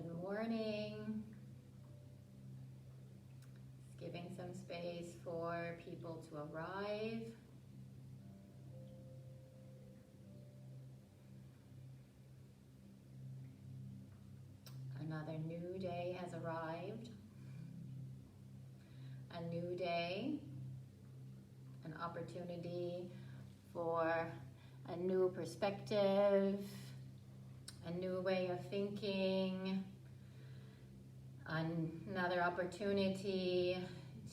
Good morning. Just giving some space for people to arrive. Another new day has arrived. A new day, an opportunity for a new perspective, a new way of thinking, another opportunity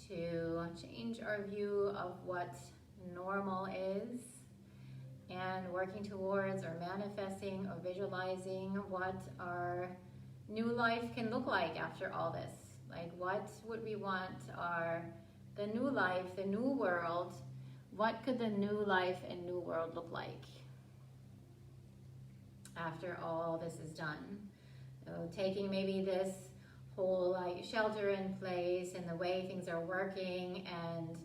to change our view of what normal is, and working towards or manifesting or visualizing what our new life can look like after all this. Like, what would we want the new life, the new world, what could the new life and new world look like after all this is done? So taking maybe this whole like shelter in place and the way things are working and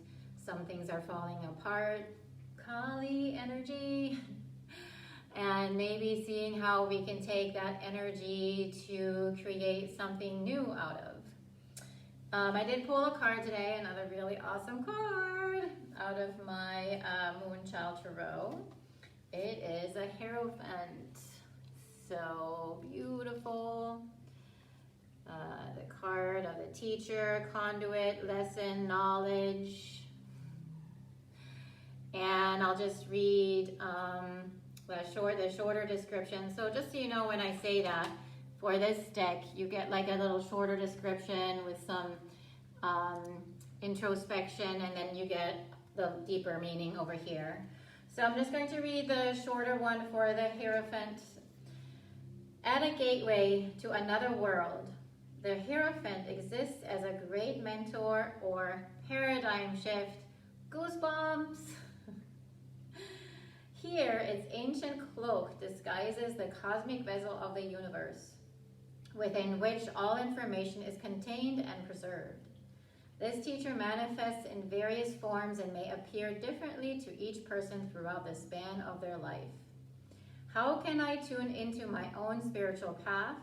some things are falling apart, Kali energy, and maybe seeing how we can take that energy to create something new out of. I did pull a card today, another really awesome card out of my Moonchild Tarot. It is a Hierophant. So beautiful. The card of the teacher, conduit, lesson, knowledge. And I'll just read the shorter description. So just so you know, when I say that, for this deck, you get like a little shorter description with some introspection, and then you get the deeper meaning over here. So I'm just going to read the shorter one for the Hierophant. At a gateway to another world, the Hierophant exists as a great mentor or paradigm shift. Goosebumps! Here, its ancient cloak disguises the cosmic vessel of the universe, within which all information is contained and preserved. This teacher manifests in various forms and may appear differently to each person throughout the span of their life. How can I tune into my own spiritual path?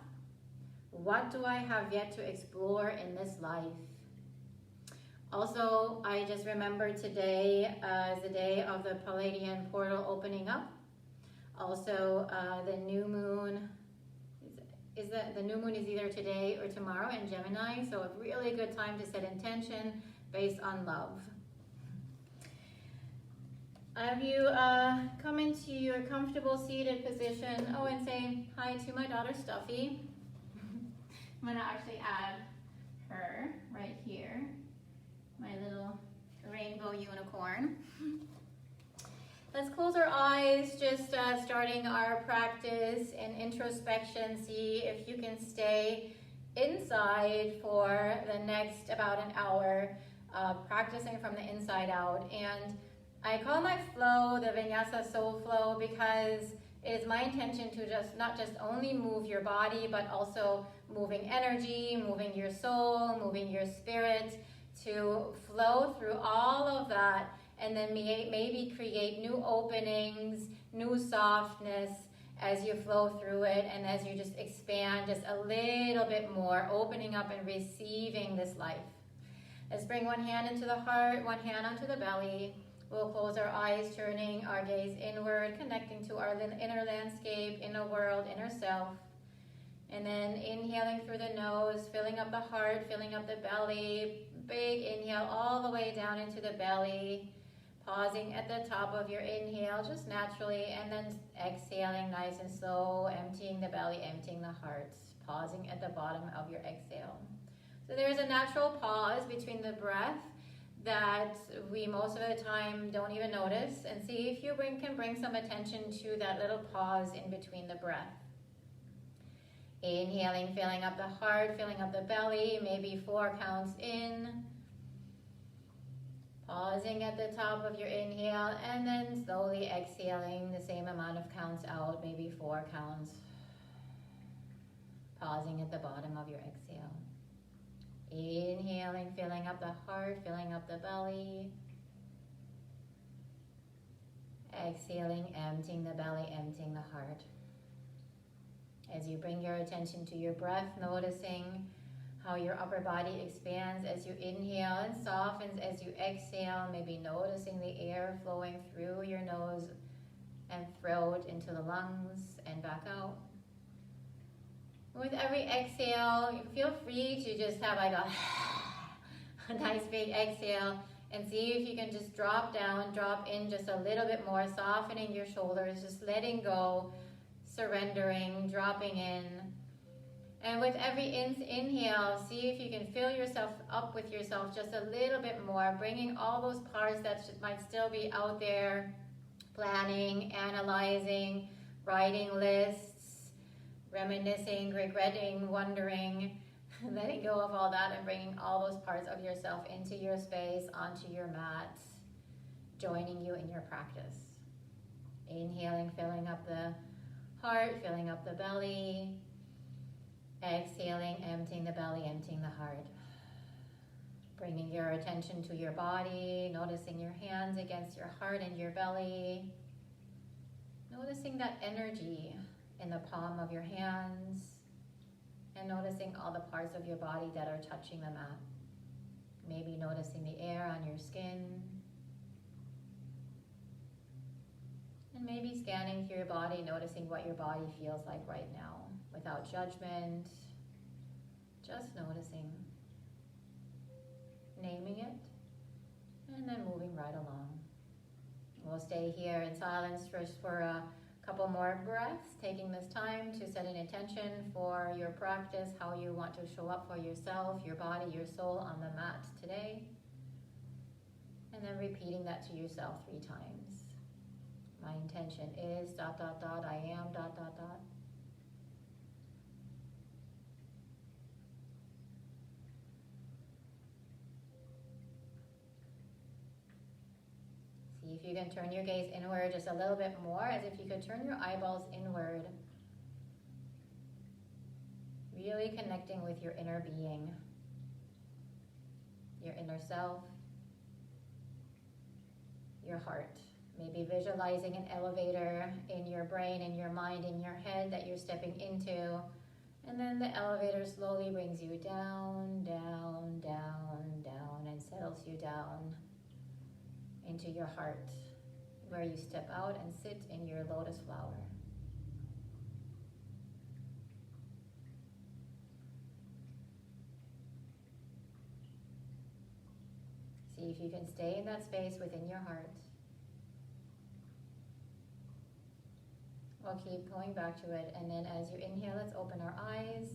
What do I have yet to explore in this life? Also, I just remembered today is the day of the Palladian portal opening up. Also, the new moon the new moon is either today or tomorrow in Gemini, so a really good time to set intention based on love. Have you come into your comfortable seated position? Oh, and say hi to my daughter Stuffy. I'm gonna actually add her right here, my little rainbow unicorn. Let's close our eyes, just starting our practice and introspection. See if you can stay inside for the next about an hour, practicing from the inside out. And I call my flow the Vinyasa Soul Flow because it is my intention to not just only move your body, but also moving energy, moving your soul, moving your spirit, to flow through all of that, and then maybe create new openings, new softness as you flow through it, and as you just expand just a little bit more, opening up and receiving this life. Let's bring one hand into the heart, one hand onto the belly. We'll close our eyes, turning our gaze inward, connecting to our inner landscape, inner world, inner self. And then inhaling through the nose, filling up the heart, filling up the belly. Big inhale all the way down into the belly. Pausing at the top of your inhale, just naturally, and then exhaling nice and slow, emptying the belly, emptying the heart. Pausing at the bottom of your exhale. So there's a natural pause between the breath that we most of the time don't even notice, and see if you can bring some attention to that little pause in between the breath. Inhaling, filling up the heart, filling up the belly, maybe 4 counts in. Pausing at the top of your inhale, and then slowly exhaling the same amount of counts out, maybe 4 counts. Pausing at the bottom of your exhale. Inhaling, filling up the heart, filling up the belly. Exhaling, emptying the belly, emptying the heart. As you bring your attention to your breath, noticing how your upper body expands as you inhale and softens as you exhale, maybe noticing the air flowing through your nose and throat into the lungs and back out. With every exhale, you feel free to just have like a nice big exhale and see if you can just drop down, drop in just a little bit more, softening your shoulders, just letting go, surrendering, dropping in. And with every inhale, see if you can fill yourself up with yourself just a little bit more, bringing all those parts that might still be out there, planning, analyzing, writing lists, reminiscing, regretting, wondering, letting go of all that and bringing all those parts of yourself into your space, onto your mat, joining you in your practice. Inhaling, filling up the heart, filling up the belly. Exhaling, emptying the belly, emptying the heart. Bringing your attention to your body, noticing your hands against your heart and your belly. Noticing that energy in the palm of your hands. And noticing all the parts of your body that are touching the mat. Maybe noticing the air on your skin. And maybe scanning through your body, noticing what your body feels like right now. Without judgment, just noticing, naming it, and then moving right along. We'll stay here in silence for a couple more breaths, taking this time to set an intention for your practice, how you want to show up for yourself, your body, your soul on the mat today. And then repeating that to yourself 3 times. My intention is ... I am ... See if you can turn your gaze inward just a little bit more, as if you could turn your eyeballs inward. Really connecting with your inner being, your inner self, your heart. Maybe visualizing an elevator in your brain, in your mind, in your head that you're stepping into. And then the elevator slowly brings you down, down, down, down, and settles you down into your heart, where you step out and sit in your lotus flower. See if you can stay in that space within your heart. We'll keep going back to it, and then as you inhale, let's open our eyes.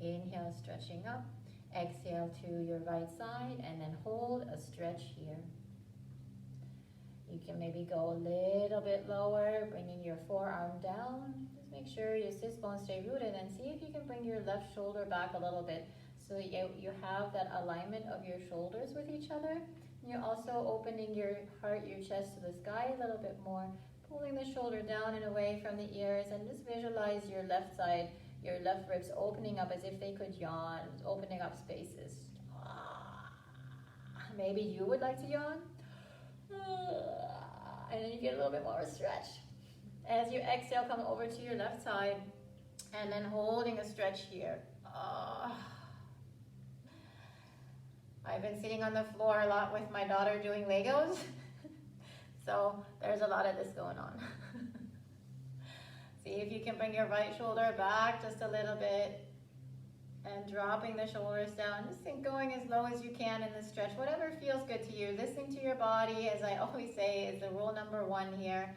Inhale, stretching up. Exhale to your right side, and then hold a stretch here. You can maybe go a little bit lower, bringing your forearm down. Just make sure your sits bones stay rooted, and see if you can bring your left shoulder back a little bit so that you have that alignment of your shoulders with each other. And you're also opening your heart, your chest to the sky a little bit more, pulling the shoulder down and away from the ears, and just visualize your left side, your left ribs opening up as if they could yawn, opening up spaces. Maybe you would like to yawn. And then you get a little bit more stretch. As you exhale, come over to your left side, and then holding a stretch here. I've been sitting on the floor a lot with my daughter doing Legos. So there's a lot of this going on. See if you can bring your right shoulder back just a little bit and dropping the shoulders down. Just going as low as you can in the stretch, whatever feels good to you. Listening to your body, as I always say, is the rule number 1 here.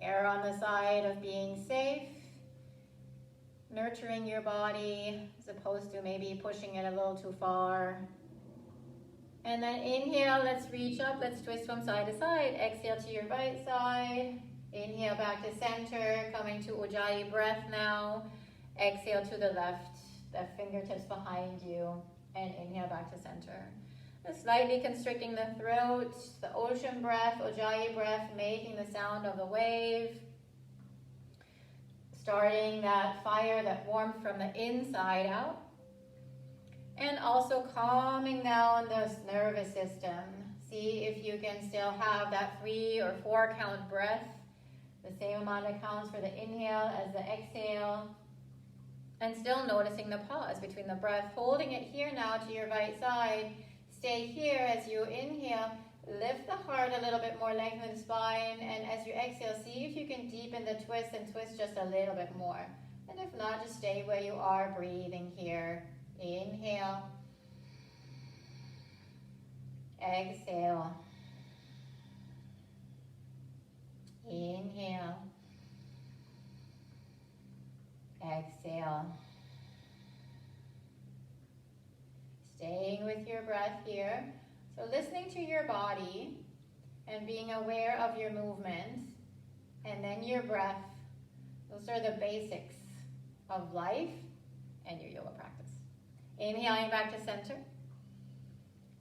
Err on the side of being safe, nurturing your body as opposed to maybe pushing it a little too far. And then inhale, let's reach up, let's twist from side to side. Exhale to your right side. Inhale back to center, coming to Ujjayi breath now. Exhale to the left, the fingertips behind you, and inhale back to center. Just slightly constricting the throat, the ocean breath, Ujjayi breath, making the sound of the wave. Starting that fire, that warmth from the inside out. And also calming down the nervous system. See if you can still have that 3 or 4 count breath. The same amount of counts for the inhale as the exhale. And still noticing the pause between the breath, holding it here now to your right side. Stay here as you inhale. Lift the heart a little bit more, lengthen the spine, and as you exhale, see if you can deepen the twist and twist just a little bit more. And if not, just stay where you are, breathing here. Inhale. Exhale. Inhale. Exhale. Staying with your breath here. So listening to your body and being aware of your movements and then your breath. Those are the basics of life and your yoga practice. Inhaling back to center.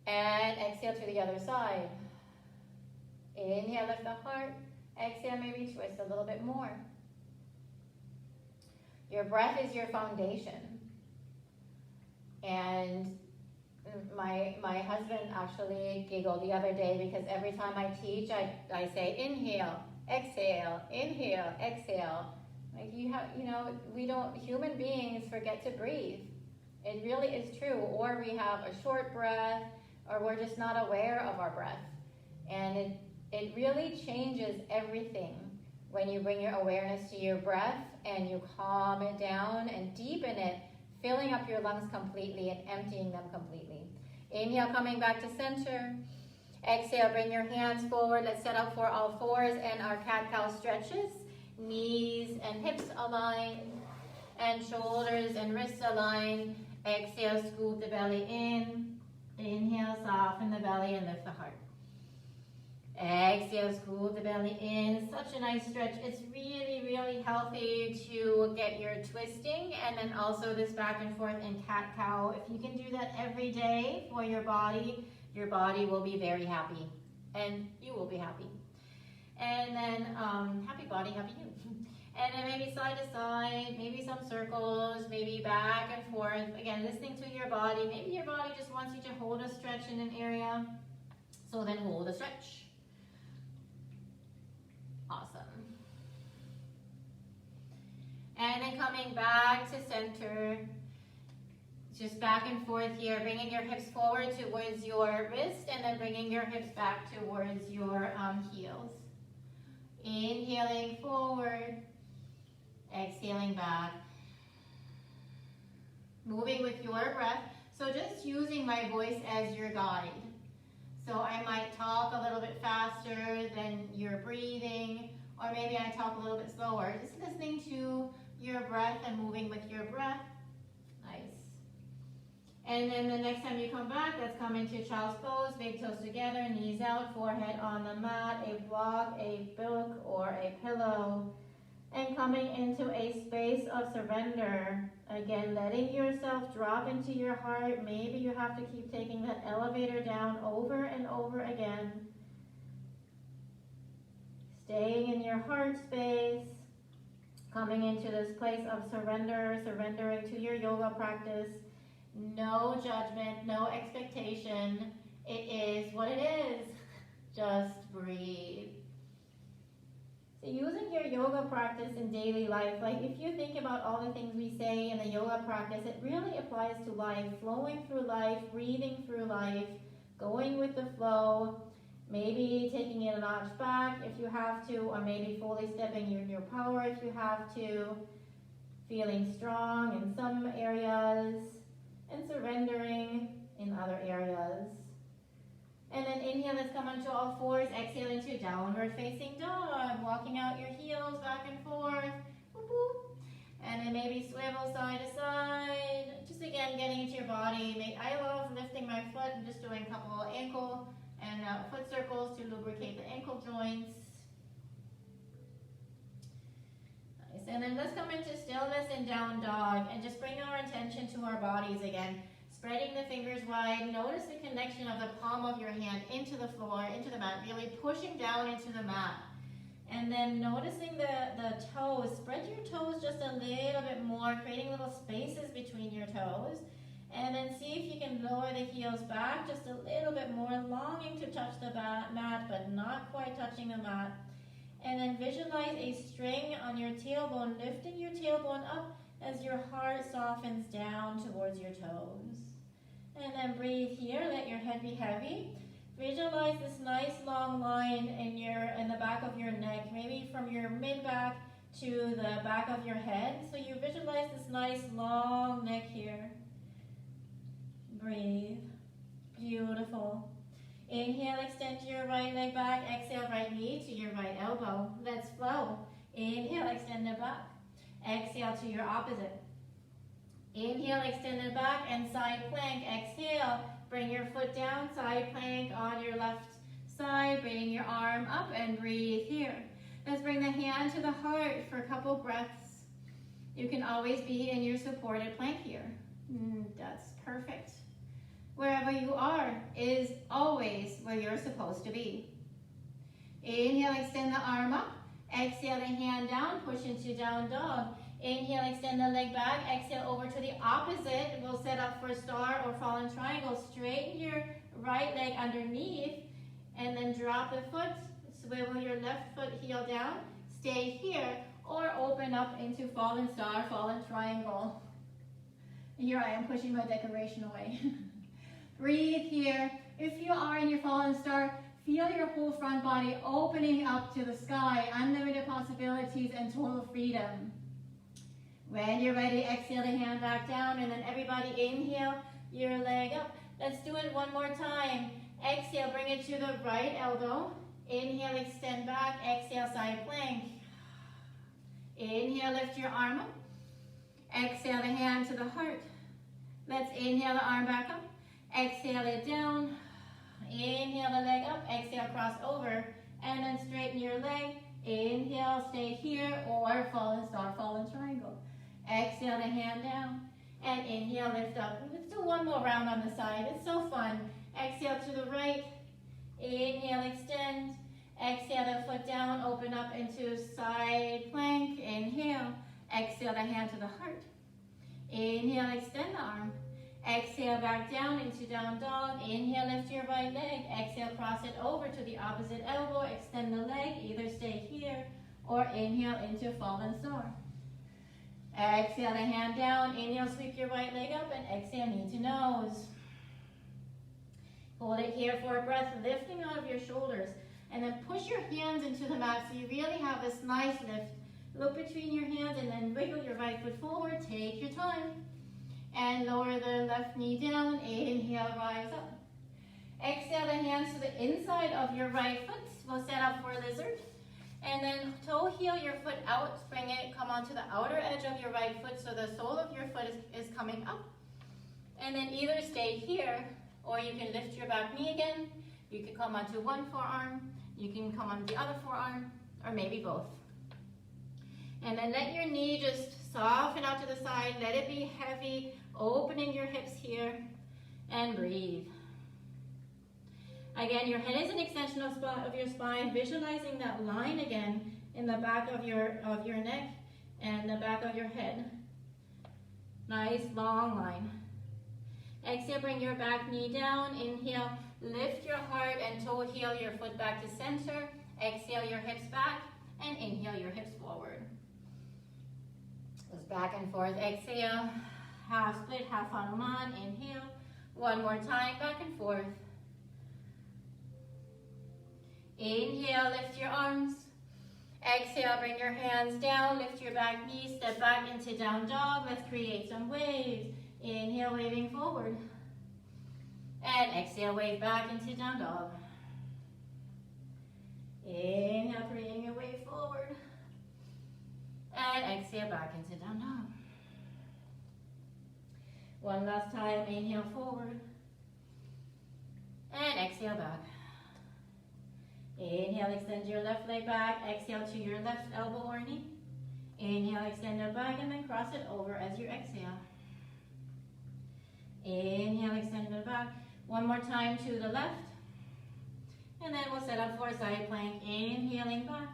And exhale to the other side. Inhale, lift the heart. Exhale, maybe twist a little bit more. Your breath is your foundation. And my husband actually giggled the other day because every time I teach, I say inhale, exhale, inhale, exhale. Like human beings forget to breathe. It really is true. Or we have a short breath, or we're just not aware of our breath. And it really changes everything when you bring your awareness to your breath and you calm it down and deepen it, filling up your lungs completely and emptying them completely. Inhale, coming back to center. Exhale, bring your hands forward. Let's set up for all fours and our cat-cow stretches. Knees and hips align, and shoulders and wrists align. Exhale, scoop the belly in. Inhale, soften the belly and lift the heart. Exhale, scoop the belly in. Such a nice stretch. It's really, really healthy to get your twisting, and then also this back and forth in cat-cow. If you can do that every day for your body will be very happy, and you will be happy. And then happy body, happy you. And then maybe side to side, maybe some circles, maybe back and forth. Again, listening to your body. Maybe your body just wants you to hold a stretch in an area, so then hold a stretch. Awesome. And then coming back to center, just back and forth here, bringing your hips forward towards your wrist, and then bringing your hips back towards your heels. Inhaling forward, exhaling back. Moving with your breath. So just using my voice as your guide. So I might talk a little bit faster than you're breathing, or maybe I talk a little bit slower. Just listening to your breath and moving with your breath. Nice. And then the next time you come back, let's come into child's pose. Big toes together, knees out, forehead on the mat, a block, a book, or a pillow. And coming into a space of surrender. Again, letting yourself drop into your heart. Maybe you have to keep taking that elevator down over and over again. Staying in your heart space. Coming into this place of surrender, surrendering to your yoga practice. No judgment, no expectation. It is what it is. Just breathe. So using your yoga practice in daily life, like if you think about all the things we say in the yoga practice, it really applies to life, flowing through life, breathing through life, going with the flow, maybe taking it a notch back if you have to, or maybe fully stepping in your power if you have to, feeling strong in some areas, and surrendering in other areas. And then inhale, let's come onto all fours. Exhale into downward facing dog. Walking out your heels back and forth. Boop, boop. And then maybe swivel side to side. Just again, getting into your body. I love lifting my foot and just doing a couple ankle and foot circles to lubricate the ankle joints. Nice. And then let's come into stillness and down dog. And just bring our attention to our bodies again. Spreading the fingers wide, notice the connection of the palm of your hand into the floor, into the mat, really pushing down into the mat. And then noticing the toes, spread your toes just a little bit more, creating little spaces between your toes. And then see if you can lower the heels back just a little bit more, longing to touch the mat, but not quite touching the mat. And then visualize a string on your tailbone, lifting your tailbone up, as your heart softens down towards your toes. And then breathe here, let your head be heavy. Visualize this nice long line in the back of your neck, maybe from your mid-back to the back of your head. So you visualize this nice long neck here. Breathe. Beautiful. Inhale, extend your right leg back. Exhale, right knee to your right elbow. Let's flow. Inhale, extend it back. Exhale to your opposite. Inhale, extend it back and side plank. Exhale, bring your foot down, side plank on your left side. Bring your arm up and breathe here. Let's bring the hand to the heart for a couple breaths. You can always be in your supported plank here. That's perfect. Wherever you are is always where you're supposed to be. Inhale, extend the arm up. Exhale, the hand down, push into down dog. Inhale, extend the leg back. Exhale, over to the opposite. We'll set up for star or fallen triangle. Straighten your right leg underneath and then drop the foot. Swivel your left foot heel down. Stay here or open up into fallen star, fallen triangle. Here I am pushing my decoration away. Breathe here. If you are in your fallen star, feel your whole front body opening up to the sky, unlimited possibilities and total freedom. When you're ready, exhale the hand back down, and then everybody inhale your leg up. Let's do it one more time. Exhale, bring it to the right elbow. Inhale, extend back. Exhale, side plank. Inhale, lift your arm up. Exhale the hand to the heart. Let's inhale the arm back up. Exhale it down. Inhale the leg up. Exhale, cross over. And then straighten your leg. Inhale, stay here, or fallen star, fallen triangle. Exhale the hand down. And inhale, lift up. Let's do one more round on the side. It's so fun. Exhale to the right. Inhale, extend. Exhale the foot down, open up into side plank. Inhale. Exhale the hand to the heart. Inhale, extend the arm. Exhale back down into down dog. Inhale, lift your right leg. Exhale, cross it over to the opposite elbow. Extend the leg. Either stay here or inhale into fallen star. Exhale the hand down. Inhale, sweep your right leg up and exhale, knee to nose. Hold it here for a breath, lifting out of your shoulders. And then push your hands into the mat so you really have this nice lift. Look between your hands and then wiggle your right foot forward. Take your time. And lower the left knee down. Inhale, rise up. Exhale the hands to the inside of your right foot. We'll set up for lizard. And then toe heel your foot out. Bring it, come onto the outer edge of your right foot so the sole of your foot is coming up. And then either stay here or you can lift your back knee again. You can come onto one forearm. You can come on the other forearm, or maybe both. And then let your knee just soften out to the side. Let it be heavy, opening your hips here, and breathe. Again, your head is an extension of your spine, visualizing that line again in the back of your neck and the back of your head. Nice long line. Exhale, bring your back knee down. Inhale, lift your heart and toe heel your foot back to center. Exhale your hips back and inhale your hips forward. Goes back and forth. Exhale, half split, half Hanuman. Inhale. One more time, back and forth. Inhale, lift your arms. Exhale, bring your hands down, lift your back knee, step back into down dog. Let's create some waves. Inhale, waving forward. And exhale, wave back into down dog. Inhale, creating a wave forward. And exhale, back into down dog. One last time, inhale forward. And exhale back. Inhale, extend your left leg back. Exhale to your left elbow or knee. Inhale, extend it back and then cross it over as you exhale. Inhale, extend it back. One more time to the left. And then we'll set up for a side plank. Inhaling back.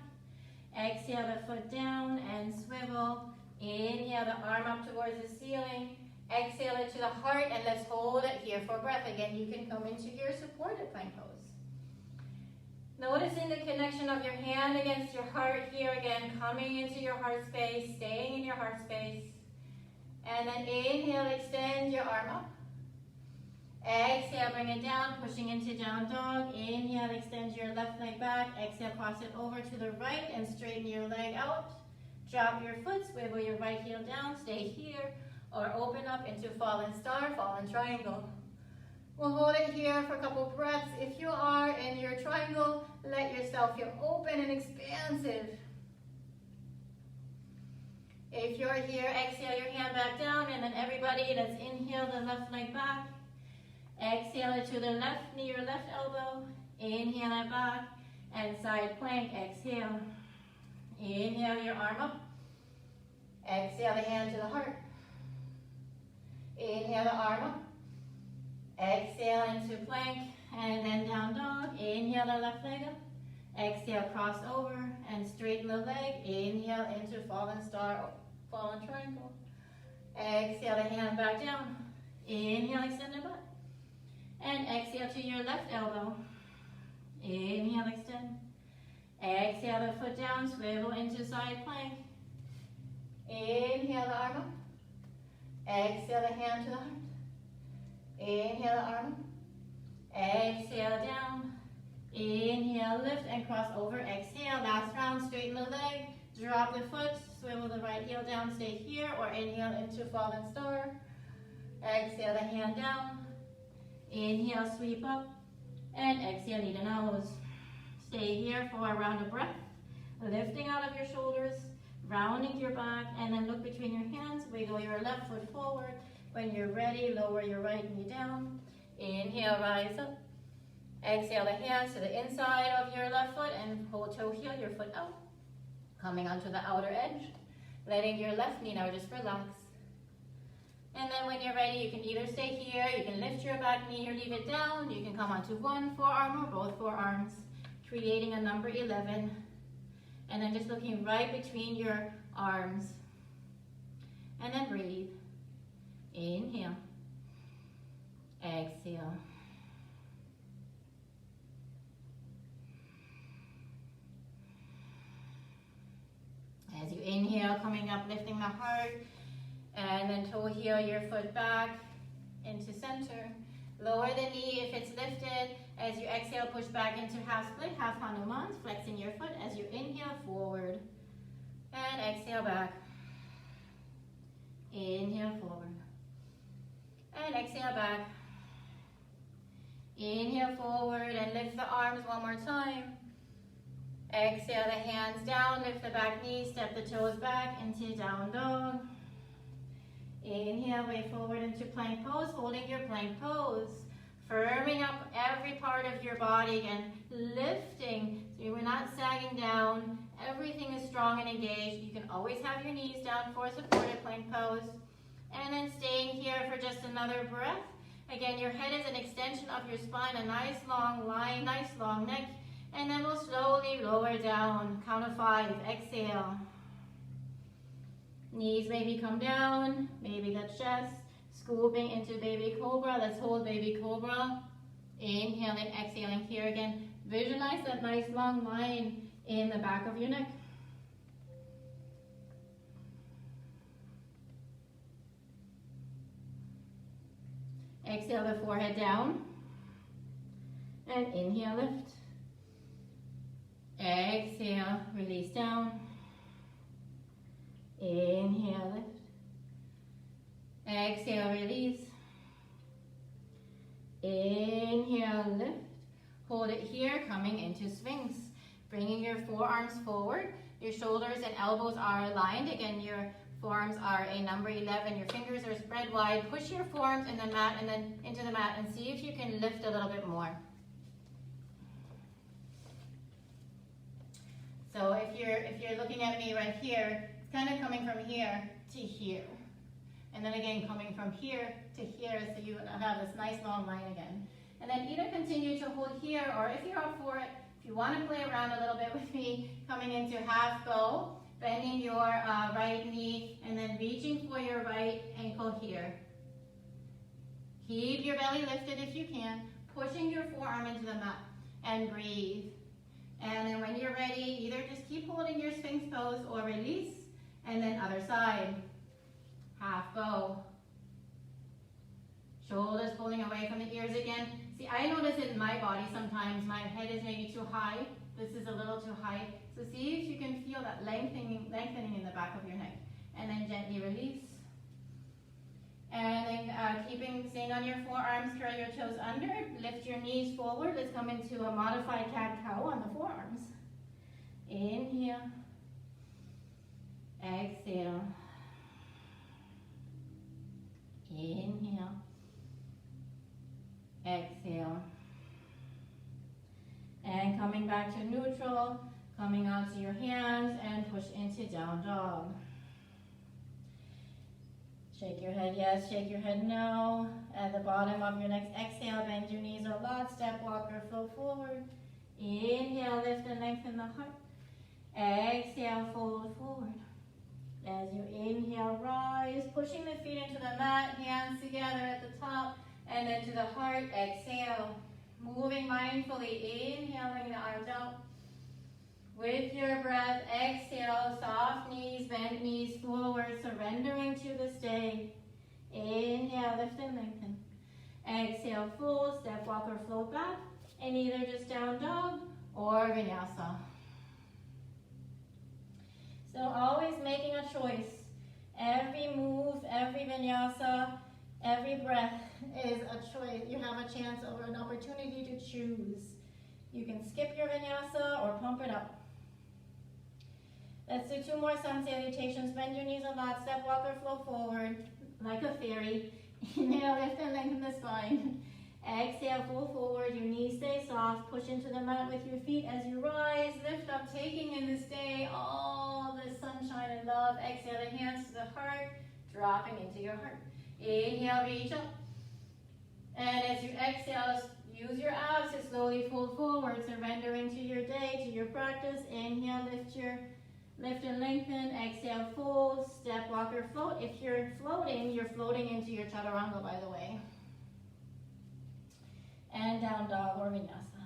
Exhale the foot down and swivel. Inhale the arm up towards the ceiling. Exhale it to the heart and let's hold it here for breath. Again, you can come into your supported plank pose. Noticing the connection of your hand against your heart here again, coming into your heart space, staying in your heart space. And then inhale, extend your arm up. Exhale, bring it down, pushing into down dog. Inhale, extend your left leg back. Exhale, cross it over to the right and straighten your leg out. Drop your foot, swivel your right heel down, stay here, or open up into fallen star, fallen triangle. We'll hold it here for a couple breaths. If you are in your triangle, let yourself feel open and expansive. If you're here, exhale your hand back down, and then everybody, let's inhale the left leg back. Exhale it to the left knee or left elbow. Inhale it back, and side plank, exhale. Inhale your arm up. Exhale the hand to the heart. Inhale the arm up. Exhale into plank, and then down dog. Inhale the left leg up. Exhale, cross over and straighten the leg. Inhale into fallen star, fallen triangle. Exhale the hand back down. Inhale, extend the butt. And exhale to your left elbow. Inhale, extend. Exhale the foot down, swivel into side plank. Inhale the arm up. Exhale the hand to the heart. Inhale the arm up. Exhale down. Inhale, lift and cross over. Exhale, last round, straighten the leg. Drop the foot, swivel the right heel down, stay here, or inhale into fallen star. Exhale the hand down. Inhale, sweep up. And exhale, knee to nose. Stay here for a round of breath. Lifting out of your shoulders, rounding your back, and then look between your hands. Wiggle your left foot forward. When you're ready, lower your right knee down. Inhale, rise up. Exhale the hands to the inside of your left foot and pull toe heel your foot out. Coming onto the outer edge. Letting your left knee now just relax. And then when you're ready, you can either stay here, you can lift your back knee or leave it down. You can come onto one forearm or both forearms, creating a number 11. And then just looking right between your arms. And then breathe. Inhale. Exhale. As you inhale, coming up, lifting the heart. And then toe heel your foot back into center. Lower the knee if it's lifted. As you exhale, push back into half split, half Hanuman, flexing your foot as you inhale forward. And exhale back. Inhale forward. And exhale back. Inhale forward and lift the arms one more time. Exhale the hands down, lift the back knee, step the toes back into down dog. Inhale, way forward into plank pose, holding your plank pose. Firming up every part of your body again, lifting, so we're not sagging down. Everything is strong and engaged. You can always have your knees down for supported plank pose. And then staying here for just another breath. Again, your head is an extension of your spine, a nice long line, nice long neck. And then we'll slowly lower down. Count of 5, exhale. Knees maybe come down, maybe the chest. Scooping into baby cobra. Let's hold baby cobra. Inhaling, exhaling here again. Visualize that nice long line in the back of your neck. Exhale the forehead down. And inhale, lift. Exhale, release down. Inhale, lift. Exhale, release. Inhale, lift. Hold it here, coming into Sphinx. Bringing your forearms forward. Your shoulders and elbows are aligned. Again, your forearms are a number 11. Your fingers are spread wide. Push your forearms in the mat and then into the mat and see if you can lift a little bit more. So if you're looking at me right here, it's kind of coming from here to here. And then again, coming from here to here, so you have this nice long line again. And then either continue to hold here, or if you're up for it, if you want to play around a little bit with me, coming into half bow, bending your right knee, and then reaching for your right ankle here. Keep your belly lifted if you can, pushing your forearm into the mat, and breathe. And then when you're ready, either just keep holding your Sphinx pose or release, and then other side. half bow. Shoulders pulling away from the ears again. See, I notice it in my body sometimes. My head is maybe too high. This is a little too high. So see if you can feel that lengthening in the back of your neck. And then gently release. And then staying on your forearms, curl your toes under, lift your knees forward. Let's come into a modified cat-cow on the forearms. Inhale. Exhale. Inhale. Exhale. And coming back to neutral, coming onto your hands and push into down dog. Shake your head yes, shake your head no. At the bottom of your next exhale, bend your knees a lot, step, walk, or flow forward. Inhale, lift and lengthen the heart. Exhale, fold forward. As you inhale, rise, pushing the feet into the mat, hands together at the top, and then to the heart, exhale. Moving mindfully, inhaling the arms out. With your breath, exhale, soft knees, bent knees forward, surrendering to the stay. Inhale, lift and lengthen. Exhale, full step, walk, or float back, and either just down dog or vinyasa. So always making a choice. Every move, every vinyasa, every breath is a choice. You have a chance or an opportunity to choose. You can skip your vinyasa or pump it up. Let's do 2 more sun salutations. Bend your knees a lot. Step, walk, or flow forward like a fairy. Inhale, lift and lengthen the spine. Exhale, full forward. Your knees stay soft. Push into the mat with your feet as you rise. Lift up, taking in this day all the sunshine and love. Exhale, the hands to the heart, dropping into your heart. Inhale, reach up. And as you exhale, use your abs to slowly fold forward, surrendering to your day, to your practice. Inhale, lift and lengthen. Exhale, fold, step, walk, or float. If you're floating into your chaturanga, by the way. And down dog or vinyasa.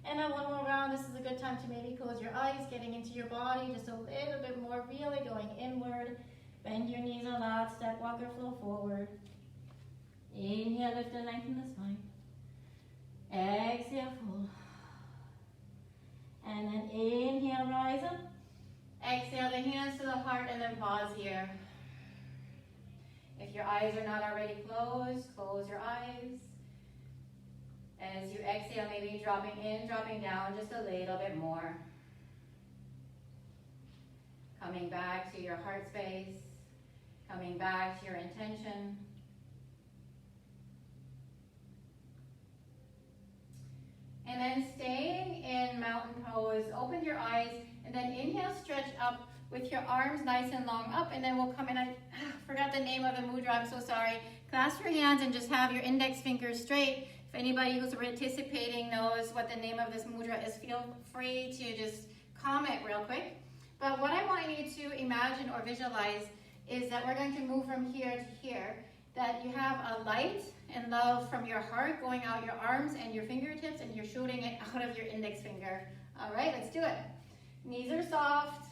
And then 1 more round. This is a good time to maybe close your eyes, getting into your body just a little bit more, really going inward. Bend your knees a lot, step, walk, or flow forward. Inhale, lift and lengthen the spine. Exhale, fold. And then inhale, rise up. Exhale, the hands to the heart, and then pause here. If your eyes are not already closed, close your eyes. As you exhale, maybe dropping in, dropping down just a little bit more. Coming back to your heart space. Coming back to your intention. And then staying in mountain pose, open your eyes, and then inhale, stretch up with your arms nice and long up, and then we'll come in. I forgot the name of the mudra, I'm so sorry. Clasp your hands and just have your index fingers straight. If anybody who's participating knows what the name of this mudra is, feel free to just comment real quick. But what I want you to imagine or visualize is that we're going to move from here to here, that you have a light and love from your heart going out your arms and your fingertips, and you're shooting it out of your index finger. All right, let's do it. Knees are soft,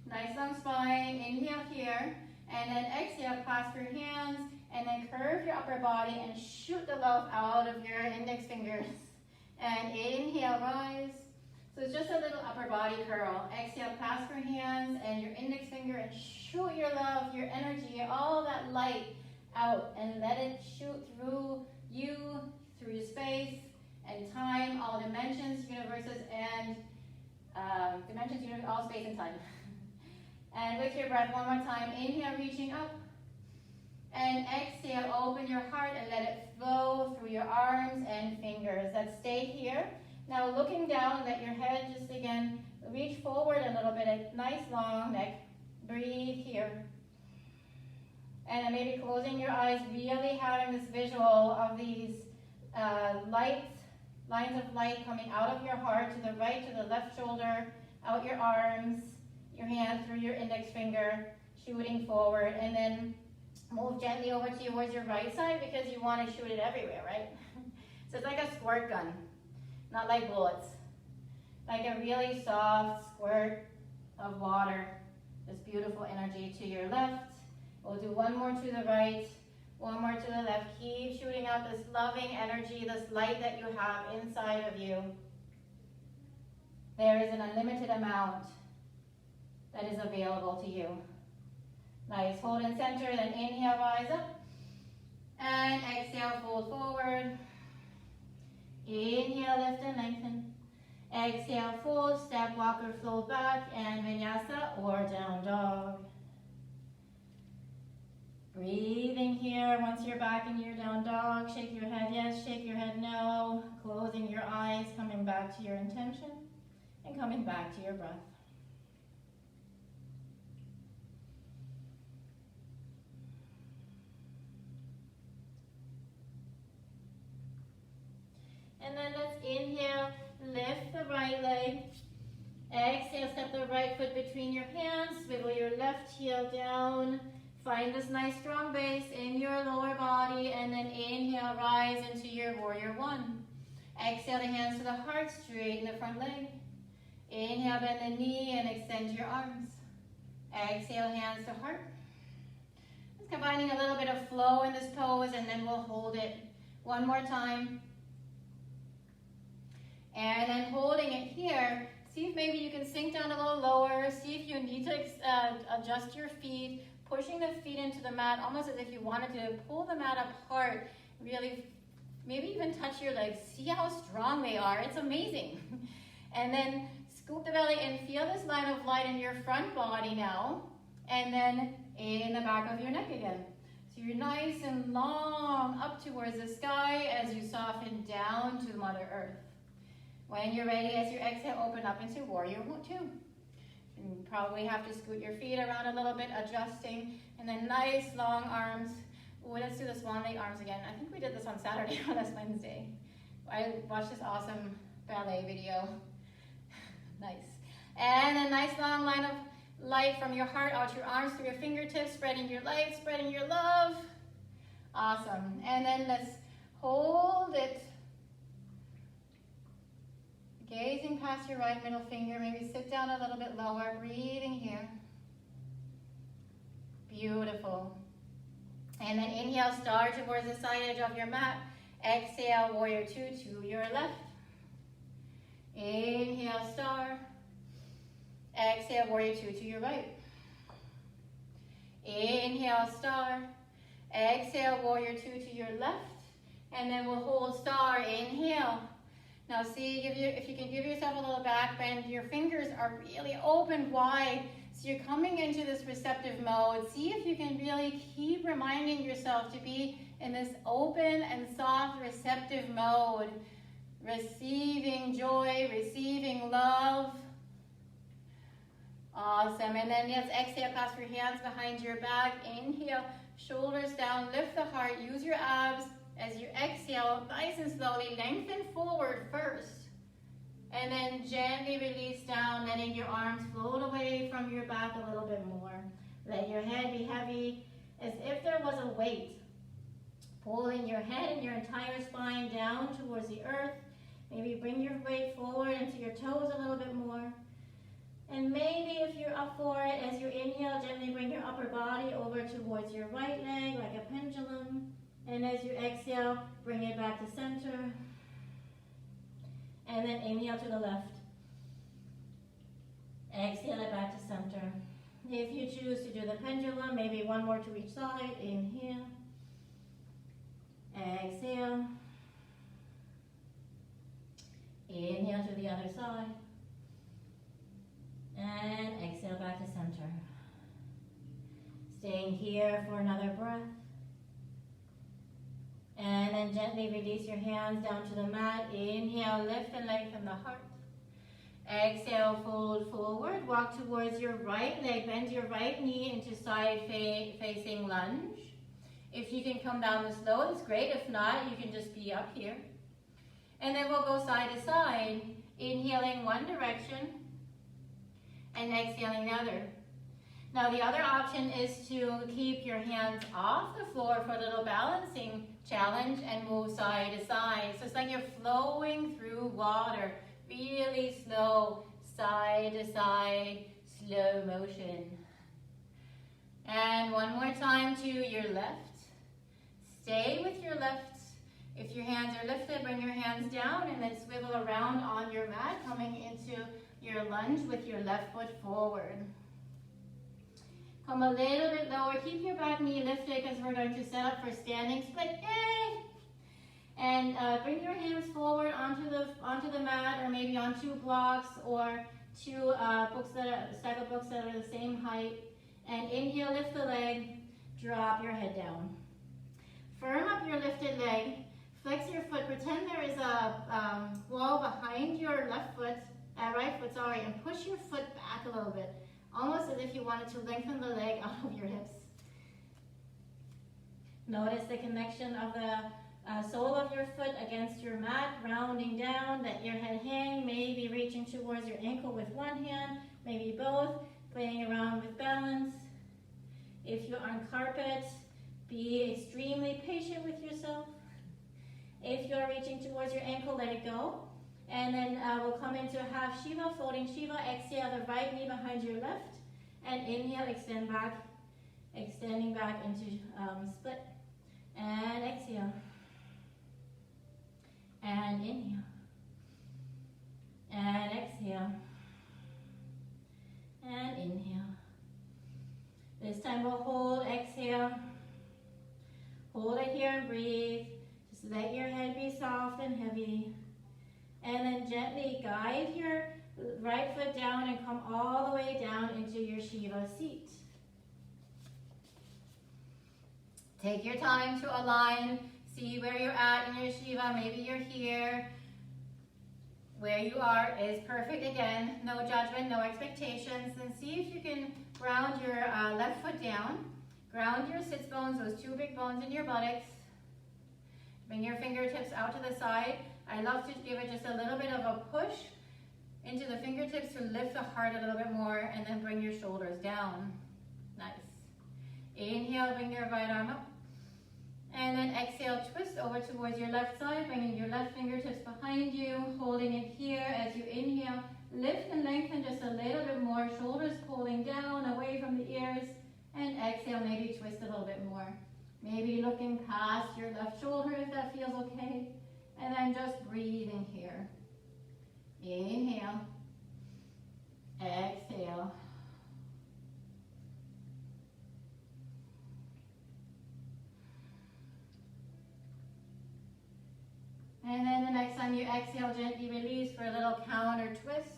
nice long spine. Inhale here, and then exhale, clasp your hands, and then curve your upper body and shoot the love out of your index fingers. And inhale, rise. So it's just a little upper body curl. Exhale, clasp your hands and your index finger and shoot your love, your energy, all that light out, and let it shoot through you, through your space and time, all dimensions, universes, and all space and time. And with your breath, 1 more time. Inhale, reaching up. And exhale, open your heart and let it flow through your arms and fingers. Let's stay here. Now looking down, let your head just again reach forward a little bit, a nice long neck. Breathe here. And then maybe closing your eyes, really having this visual of these lines of light coming out of your heart to the right, to the left shoulder, out your arms, your hand through your index finger, shooting forward, and then move gently over towards your right side because you want to shoot it everywhere, right? So it's like a squirt gun, not like bullets. Like a really soft squirt of water, this beautiful energy to your left, We'll do one more to the right, one more to the left. Keep shooting out this loving energy, this light that you have inside of you. There is an unlimited amount that is available to you. Nice, hold in center, then inhale, rise up. And exhale, fold forward. Inhale, lift and lengthen. Exhale, fold, step, walk or float back, and vinyasa or down dog. Breathing here. Once you're back in your down dog, shake your head yes, shake your head no. Closing your eyes, coming back to your intention, and coming back to your breath. And then let's inhale, lift the right leg. Exhale, step the right foot between your hands, swivel your left heel down. Find this nice strong base in your lower body, and then inhale, rise into your warrior one. Exhale the hands to the heart, straighten the front leg. Inhale, bend the knee and extend your arms. Exhale, hands to heart. Just combining a little bit of flow in this pose, and then we'll hold it one more time. And then holding it here, see if maybe you can sink down a little lower. See if you need to adjust your feet, pushing the feet into the mat, almost as if you wanted to pull the mat apart. Really, maybe even touch your legs. See how strong they are. It's amazing. And then scoop the belly and feel this line of light in your front body now. And then in the back of your neck again. So you're nice and long up towards the sky as you soften down to Mother Earth. When you're ready, as you exhale, open up into warrior two. You probably have to scoot your feet around a little bit, adjusting, and then nice long arms. Ooh, let's do the swan lake arms again. I think we did this on Saturday on this Wednesday. I watched this awesome ballet video. Nice. And a nice long line of light from your heart out your arms through your fingertips, spreading your light, spreading your love. Awesome. And then let's hold it. Gazing past your right middle finger, maybe sit down a little bit lower, breathing here. Beautiful. And then inhale, star towards the side edge of your mat. Exhale, warrior two to your left. Inhale, star. Exhale, warrior two to your right. Inhale, star. Exhale, warrior two to your left. And then we'll hold star, inhale. Now see, if you can give yourself a little back bend, your fingers are really open wide. So you're coming into this receptive mode. See if you can really keep reminding yourself to be in this open and soft receptive mode. Receiving joy, receiving love. Awesome. And then let's exhale, clasp your hands behind your back. Inhale, shoulders down, lift the heart, use your abs. As you exhale, nice and slowly, lengthen forward first. And then gently release down, letting your arms float away from your back a little bit more. Let your head be heavy, as if there was a weight. Pulling your head and your entire spine down towards the earth. Maybe bring your weight forward into your toes a little bit more. And maybe if you're up for it, as you inhale, gently bring your upper body over towards your right leg like a pendulum. And as you exhale, bring it back to center. And then inhale to the left. Exhale it back to center. If you choose to do the pendulum, maybe one more to each side. Inhale. Exhale. Inhale to the other side. And exhale back to center. Staying here for another breath. And then gently release your hands down to the mat. Inhale, lift and lengthen the heart. Exhale, fold forward. Walk towards your right leg. Bend your right knee into side facing lunge. If you can come down this low, it's great. If not, you can just be up here. And then we'll go side to side. Inhaling one direction and exhaling the other. Now the other option is to keep your hands off the floor for a little balancing challenge and move side to side. So it's like you're flowing through water, really slow, side to side, slow motion. And one more time to your left. Stay with your left. If your hands are lifted, bring your hands down and then swivel around on your mat, coming into your lunge with your left foot forward. Come a little bit lower. Keep your back knee lifted because we're going to set up for standing split. Yay! And bring your hands forward onto the mat, or maybe on two blocks or two stack of books that are the same height. And inhale, lift the leg, drop your head down. Firm up your lifted leg, flex your foot, pretend there is a wall behind your right foot, and push your foot back a little bit, almost as if you wanted to lengthen the leg out of your hips. Notice the connection of the sole of your foot against your mat, rounding down, let your head hang, maybe reaching towards your ankle with one hand, maybe both, playing around with balance. If you're on carpet, be extremely patient with yourself. If you're reaching towards your ankle, let it go. And then we'll come into half Shiva, folding Shiva. Exhale the right knee behind your left. And inhale, extend back, extending back into split. And exhale. And inhale. And exhale. And inhale. This time we'll hold, exhale. Hold it here and breathe. Just let your head be soft and heavy. And then gently guide your right foot down and come all the way down into your Shiva seat. Take your time to align. See where you're at in your Shiva. Maybe you're here. Where you are is perfect again. No judgment, no expectations. And see if you can ground your left foot down. Ground your sits bones, those two big bones in your buttocks. Bring your fingertips out to the side. I love to give it just a little bit of a push into the fingertips to lift the heart a little bit more, and then bring your shoulders down. Nice. Inhale, bring your right arm up. And then exhale, twist over towards your left side, bringing your left fingertips behind you, holding it here as you inhale. Lift and lengthen just a little bit more, shoulders pulling down away from the ears. And exhale, maybe twist a little bit more. Maybe looking past your left shoulder if that feels okay. And then just breathing here. Inhale. Exhale. And then the next time you exhale, gently release for a little counter twist.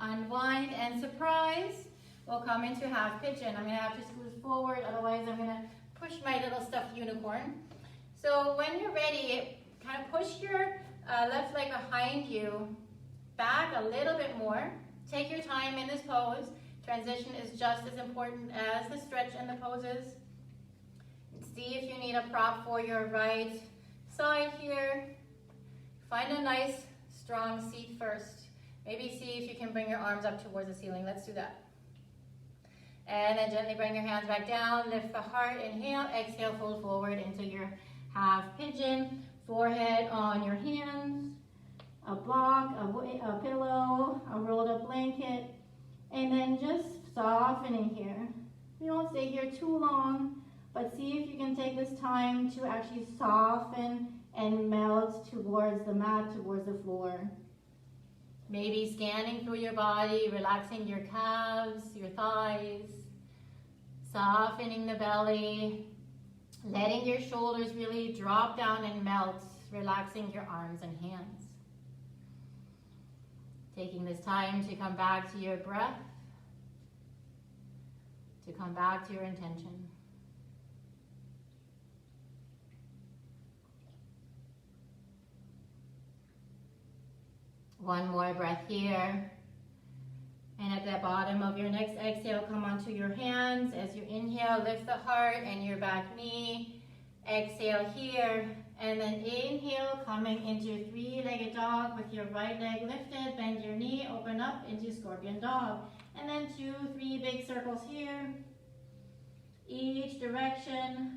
Unwind and surprise. We'll come into half pigeon. I'm going to have to scoot forward, otherwise I'm going to push my little stuffed unicorn. So when you're ready, kind of push your left leg behind you, back a little bit more. Take your time in this pose. Transition is just as important as the stretch and the poses. See if you need a prop for your right side here. Find a nice, strong seat first. Maybe see if you can bring your arms up towards the ceiling. Let's do that. And then gently bring your hands back down. Lift the heart. Inhale. Exhale. Fold forward into your half pigeon. Forehead on your hands. A block, a pillow, a rolled up blanket. And then just softening here. You won't stay here too long, but see if you can take this time to actually soften and melt towards the mat, towards the floor. Maybe scanning through your body, relaxing your calves, your thighs, softening the belly, letting your shoulders really drop down and melt, relaxing your arms and hands. Taking this time to come back to your breath, to come back to your intention. One more breath here. And at the bottom of your next exhale, come onto your hands. As you inhale, lift the heart and your back knee. Exhale here. And then inhale, coming into three-legged dog with your right leg lifted. Bend your knee, open up into scorpion dog. And then 2, 3 big circles here. Each direction.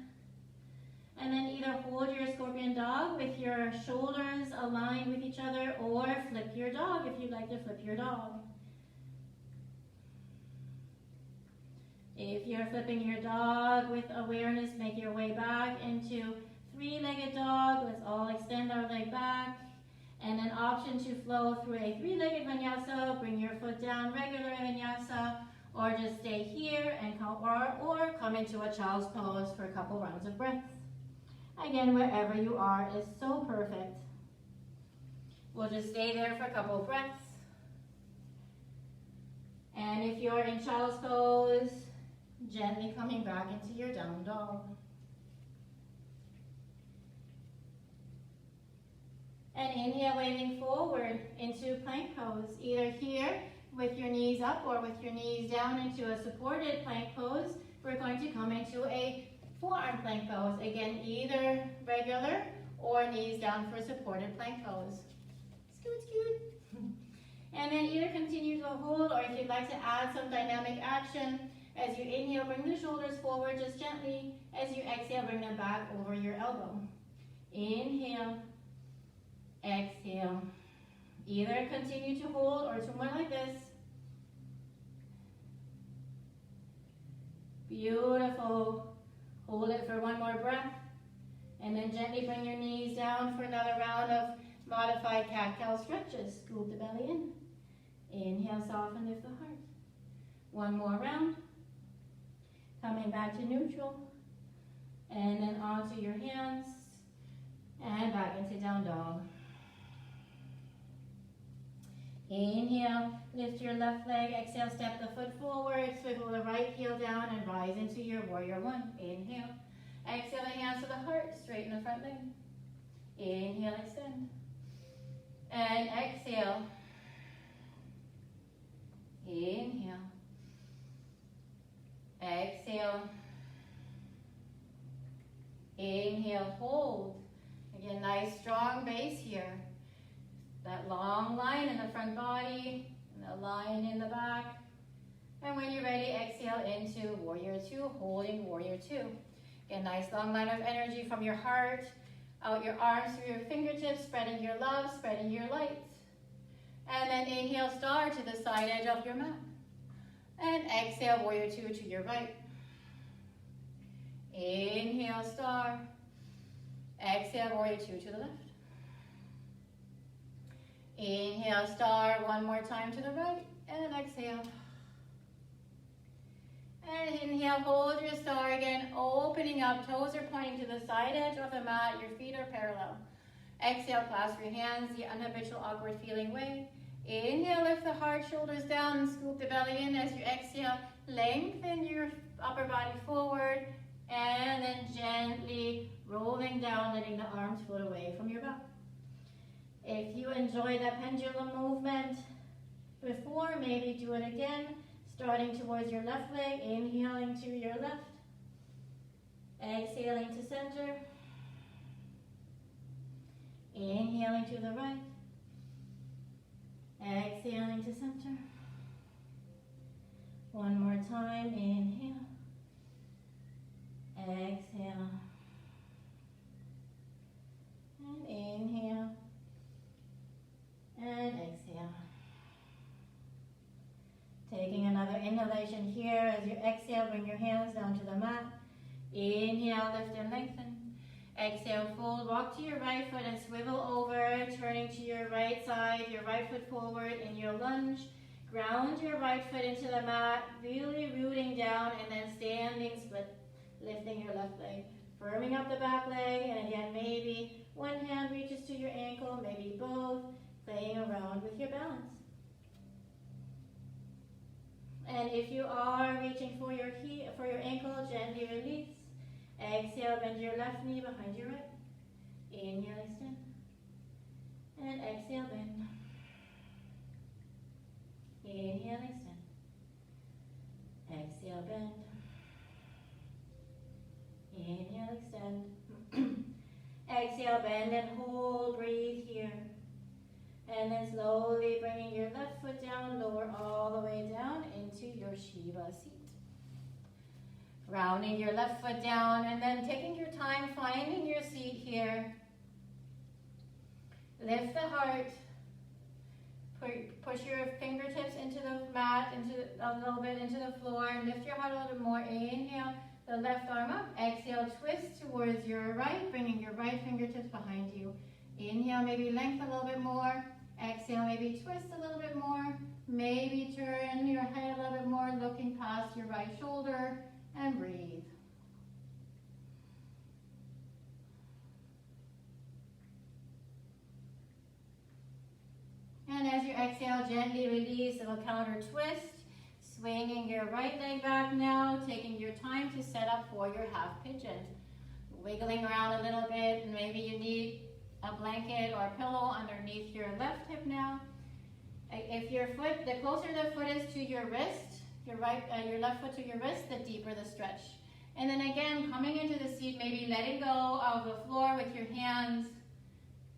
And then either hold your scorpion dog with your shoulders aligned with each other, or flip your dog if you'd like to flip your dog. If you're flipping your dog with awareness, make your way back into three-legged dog. Let's all extend our leg back. And an option to flow through a three-legged vinyasa. Bring your foot down, regular vinyasa, or just stay here and or come into a child's pose for a couple rounds of breaths. Again, wherever you are is so perfect. We'll just stay there for a couple of breaths. And if you're in child's pose, gently coming back into your down dog. And inhale, waving forward into plank pose, either here with your knees up or with your knees down into a supported plank pose. We're going to come into a forearm plank pose. Again, either regular or knees down for supported plank pose. Scoot, scoot. And then either continue to hold, or if you'd like to add some dynamic action, as you inhale, bring the shoulders forward just gently. As you exhale, bring them back over your elbow. Inhale. Exhale. Either continue to hold or two more like this. Beautiful. Hold it for one more breath. And then gently bring your knees down for another round of modified cat-cow stretches. Scoop the belly in. Inhale, soften, lift the heart. One more round. Coming back to neutral. And then onto your hands. And back into down dog. Inhale, lift your left leg. Exhale, step the foot forward. Swivel the right heel down and rise into your warrior one. Inhale. Exhale, the hands to the heart. Straighten the front leg. Inhale, extend. And exhale. Inhale. Exhale. Inhale, hold. Again, nice strong base here. That long line in the front body, and the line in the back. And when you're ready, exhale into warrior two, holding warrior two. Again, nice long line of energy from your heart, out your arms through your fingertips, spreading your love, spreading your light. And then inhale, star to the side edge of your mat. And exhale, warrior two to your right. Inhale, star. Exhale, warrior two to the left. Inhale, star, one more time to the right, and exhale. And inhale, hold your star again, opening up, toes are pointing to the side edge of the mat, your feet are parallel. Exhale, clasp your hands the unhabitual, awkward feeling way. Inhale, lift the heart, shoulders down, and scoop the belly in. As you exhale, lengthen your upper body forward, and then gently rolling down, letting the arms float away from your back. If you enjoy that pendulum movement before, maybe do it again, starting towards your left leg, inhaling to your left, exhaling to center, inhaling to the right, exhaling to center. One more time, inhale, exhale, and inhale. And exhale. Taking another inhalation here. As you exhale, bring your hands down to the mat. Inhale, lift and lengthen. Exhale, fold, walk to your right foot and swivel over, turning to your right side, your right foot forward in your lunge. Ground your right foot into the mat, really rooting down, and then standing split, lifting your left leg. Firming up the back leg, and again, maybe one hand reaches to your ankle, maybe both. Playing around with your balance. And if you are reaching for your ankle, gently release. Exhale, bend your left knee behind your right. Inhale, extend. And exhale, bend. Inhale, extend. Exhale, bend. Inhale, extend. Exhale, bend and hold, breathe here. And then slowly bringing your left foot down, lower all the way down into your Shiva seat. Rounding your left foot down and then taking your time, finding your seat here. Lift the heart. Push your fingertips into the mat, a little bit into the floor, and lift your heart a little bit more. Inhale, the left arm up. Exhale, twist towards your right, bringing your right fingertips behind you. Inhale, maybe lengthen a little bit more. Exhale, maybe twist a little bit more. Maybe turn your head a little bit more, looking past your right shoulder, and breathe. And as you exhale, gently release of a counter twist, swinging your right leg back now, taking your time to set up for your half pigeon. Wiggling around a little bit, and maybe you need a blanket or a pillow underneath your left hip now. If your foot, the closer the foot is to your wrist, your left foot to your wrist, the deeper the stretch. And then again, coming into the seat, maybe letting go of the floor with your hands.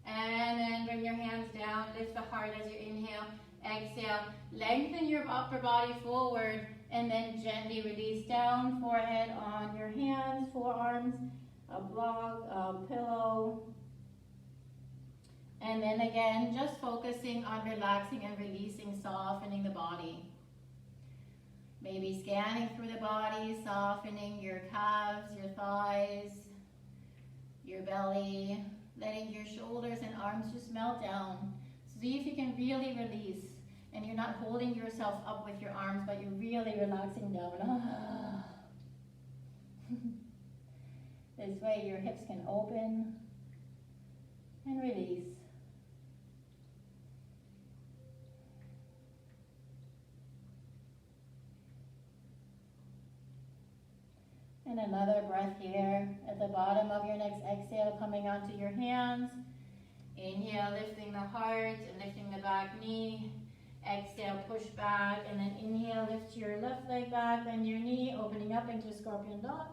And then bring your hands down, lift the heart as you inhale, exhale, lengthen your upper body forward, and then gently release down, forehead on your hands, forearms, a block, a pillow. And then again, just focusing on relaxing and releasing, softening the body. Maybe scanning through the body, softening your calves, your thighs, your belly, letting your shoulders and arms just melt down. See if you can really release, and you're not holding yourself up with your arms, but you're really relaxing down. This way your hips can open and release. And another breath here at the bottom of your next exhale, coming onto your hands. Inhale, lifting the heart and lifting the back knee. Exhale, push back, and then inhale, lift your left leg back, bend your knee, opening up into scorpion dog.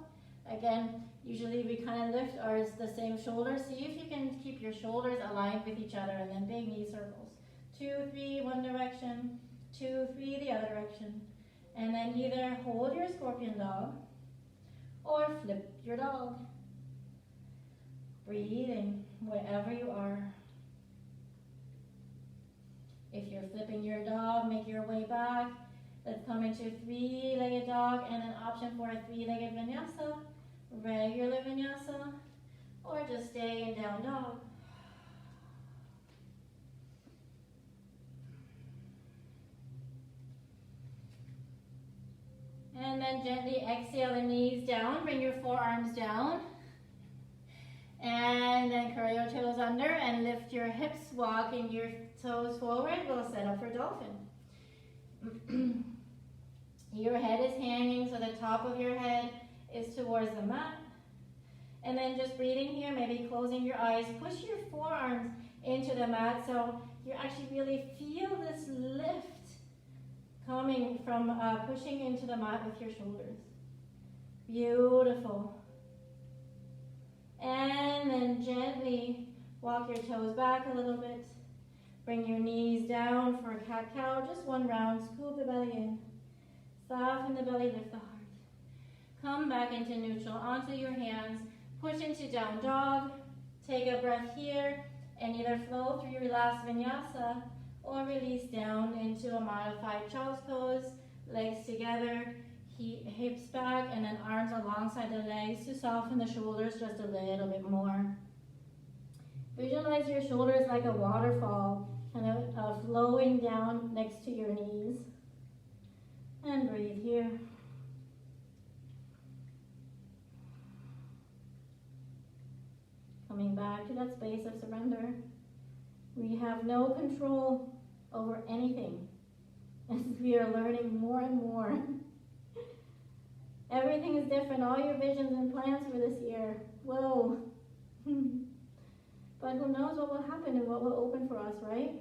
Again, usually we kind of lift the same shoulders. See if you can keep your shoulders aligned with each other, and then big knee circles. 2, 3, one direction, 2, 3, the other direction. And then either hold your scorpion dog, or flip your dog. Breathing wherever you are. If you're flipping your dog, make your way back. Let's come into three-legged dog and an option for a three-legged vinyasa, regular vinyasa, or just stay in down dog. And then gently exhale the knees down, bring your forearms down. And then curl your toes under and lift your hips, walking your toes forward. We'll set up for dolphin. Your head is hanging, so the top of your head is towards the mat. And then just breathing here, maybe closing your eyes. Push your forearms into the mat so you actually really feel this lift coming from pushing into the mat with your shoulders. Beautiful. And then gently walk your toes back a little bit. Bring your knees down for a cat-cow. Just one round. Scoop the belly in. Soften the belly, lift the heart. Come back into neutral, onto your hands. Push into down dog. Take a breath here and either flow through your last vinyasa or release down into a modified child's pose. Legs together, hips back, and then arms alongside the legs to soften the shoulders just a little bit more. Visualize your shoulders like a waterfall, kind of flowing down next to your knees. And breathe here. Coming back to that space of surrender. We have no control over anything as we are learning more and more. Everything is different, all your visions and plans for this year. Whoa. But who knows what will happen and what will open for us, right?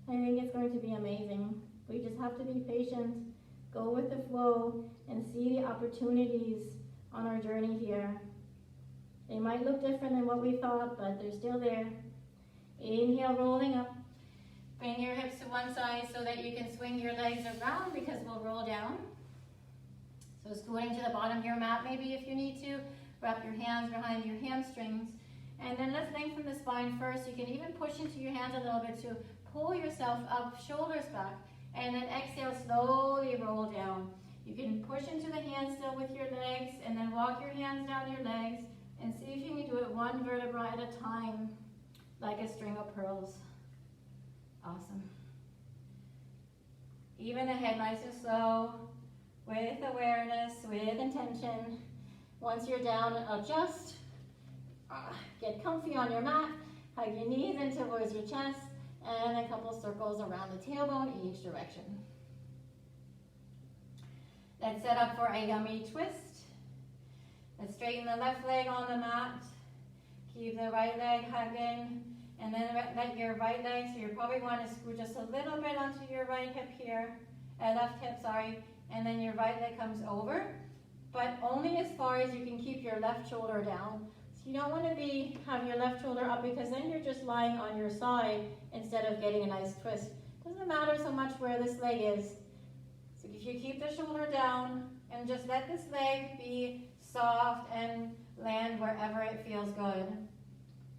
I think it's going to be amazing. We just have to be patient, go with the flow, and see the opportunities on our journey here. They might look different than what we thought, but they're still there. Inhale, rolling up. Bring your hips to one side so that you can swing your legs around because we'll roll down. So scooting to the bottom of your mat maybe if you need to. Wrap your hands behind your hamstrings. And then let's lengthen the spine first. You can even push into your hands a little bit to pull yourself up, shoulders back, and then exhale, slowly roll down. You can push into the hands still with your legs, and then walk your hands down your legs, and see if you can do it one vertebra at a time, like a string of pearls. Awesome. Even the head nice and slow, with awareness, with intention. Once you're down, adjust. Get comfy on your mat. Hug your knees in towards your chest, and a couple circles around the tailbone each direction. Let's set up for a yummy twist. Let's straighten the left leg on the mat. Keep the right leg hugging, and then let your right leg, so you probably want to screw just a little bit onto your right hip here, left hip, sorry, and then your right leg comes over, but only as far as you can keep your left shoulder down. So you don't want to have your left shoulder up, because then you're just lying on your side instead of getting a nice twist. Doesn't matter so much where this leg is. So if you keep the shoulder down and just let this leg be soft and land wherever it feels good.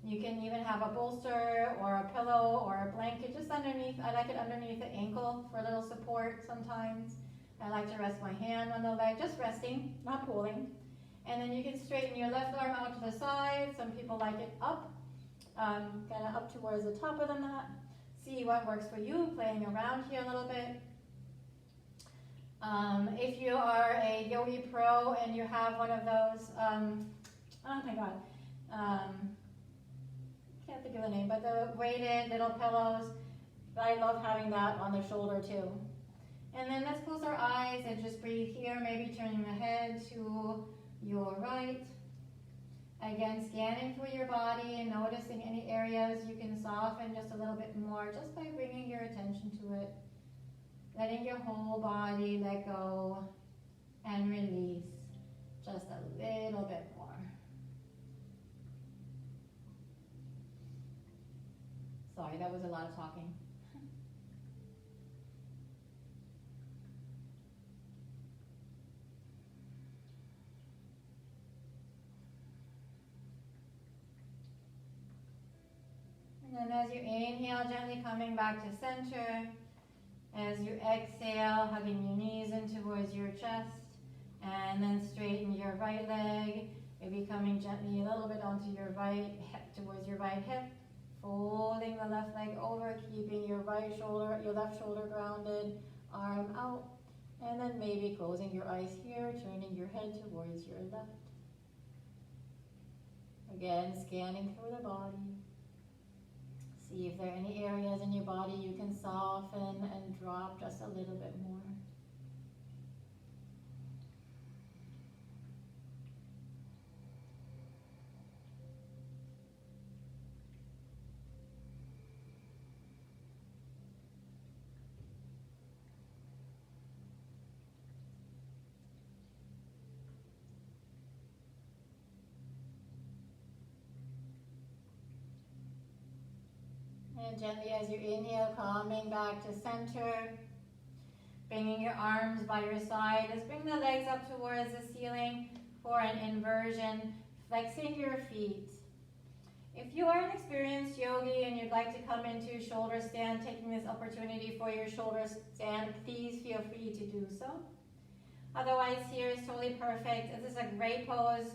You can even have a bolster or a pillow or a blanket just underneath. I like it underneath the ankle for a little support sometimes. I like to rest my hand on the leg, just resting, not pulling. And then you can straighten your left arm out to the side. Some people like it up, kind of up towards the top of the mat. See what works for you, playing around here a little bit. If you are a Yogi Pro and you have one of those, oh my God, can't think of the name, but the weighted little pillows, I love having that on the shoulder too. And then let's close our eyes and just breathe here, maybe turning the head to your right. Again, scanning through your body and noticing any areas you can soften just a little bit more, just by bringing your attention to it. Letting your whole body let go and release just a little bit more. Sorry, that was a lot of talking. And then as you inhale, gently coming back to center. As you exhale, hugging your knees in towards your chest, and then straighten your right leg, maybe coming gently a little bit onto your right hip, towards your right hip, folding the left leg over, keeping your right shoulder, your left shoulder grounded, arm out, and then maybe closing your eyes here, turning your head towards your left. Again, scanning through the body. See if there are any areas in your body you can soften and drop just a little bit more. And gently as you inhale, coming back to center, bringing your arms by your side. Let's bring the legs up towards the ceiling for an inversion, flexing your feet. If you are an experienced yogi and you'd like to come into shoulder stand, taking this opportunity for your shoulder stand, please feel free to do so. Otherwise, here is totally perfect. This is a great pose